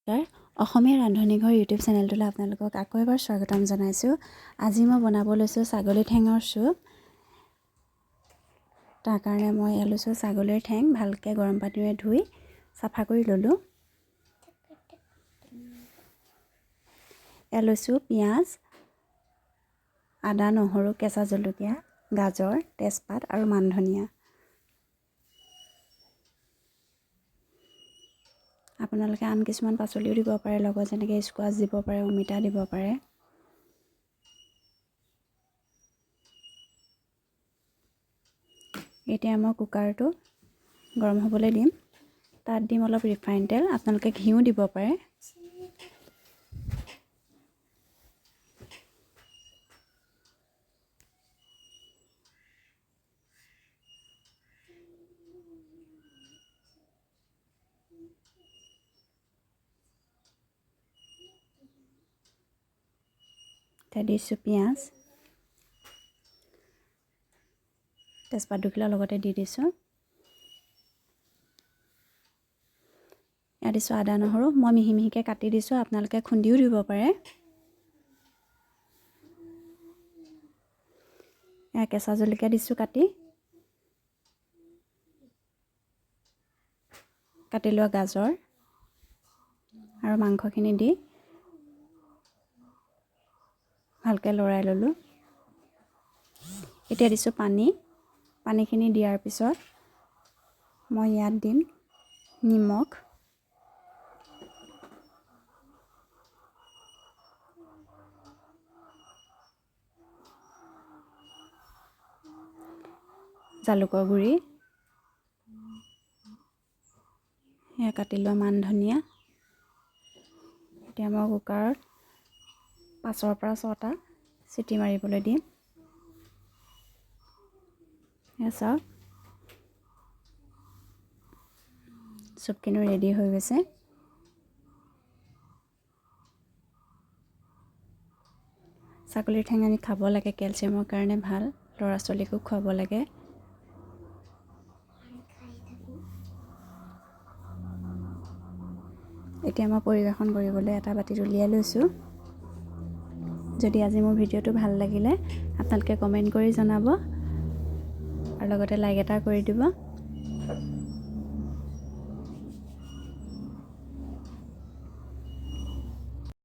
অসমীয়া ৰান্ধনীঘৰ YouTube চেনেলটোলৈ আপোনালোকক আকৌ এবাৰ স্বাগতম জনাইছোঁ। আজি মই বনাব লৈছোঁ ছাগলী ঠেঙৰ চুপ। তাৰ কাৰণে মই লৈছোঁ ছাগলীৰ ঠেং, ভালকৈ গৰম পানীৰে ধুই চাফা কৰি ল'লোঁ। লৈছোঁ পিঁয়াজ, আদা, নহৰু, কেঁচা জলকীয়া, গাজৰ, তেজপাত আৰু মান ধনিয়া। আপোনালোকে আন কিছুমান পাচলিও দিব পাৰে, লগত যেনেকৈ স্কোৱাছ দিব পাৰে, অমিতা দিব পাৰে। এতিয়া মই কুকাৰটো গৰম হ'বলৈ দিম। তাত দিম অলপ ৰিফাইন তেল, আপোনালোকে ঘিউ দিব পাৰে। এতিয়া দিছোঁ পিঁয়াজ, তেজপাত দুখিলা লগতে দি দিছোঁ। ইয়াত দিছোঁ আদা নহৰু, মই মিহি মিহিকৈ কাটি দিছোঁ, আপোনালোকে খুন্দিও দিব পাৰে। এয়া কেঁচা জলকীয়া দিছোঁ কাটি লোৱা গাজৰ আৰু মাংসখিনি দি ভালকৈ লৰাই ল'লোঁ। এতিয়া দিছোঁ পানীখিনি দিয়াৰ পিছত মই ইয়াত দিম নিমখ, জালুকৰ গুড়ি, সেয়া কাটি লোৱা মান ধনিয়া। এতিয়া মই কুকাৰত 5ৰ পৰা 6টা চিটি মাৰিবলৈ দিম। এয়া চাওক, চুপখিনি ৰেডি হৈ গৈছে। ছাগলীৰ ঠেং আমি খাব লাগে, কেলচিয়ামৰ কাৰণে ভাল, ল'ৰা ছোৱালীকো খুৱাব লাগে। এতিয়া মই পৰিৱেশন কৰিবলৈ এটা বাতিত উলিয়াই লৈছোঁ। যদি আজি মোৰ ভিডিঅ'টো ভাল লাগিলে আপোনালোকে কমেণ্ট কৰি জনাব আৰু লগতে লাইক এটা কৰি দিব।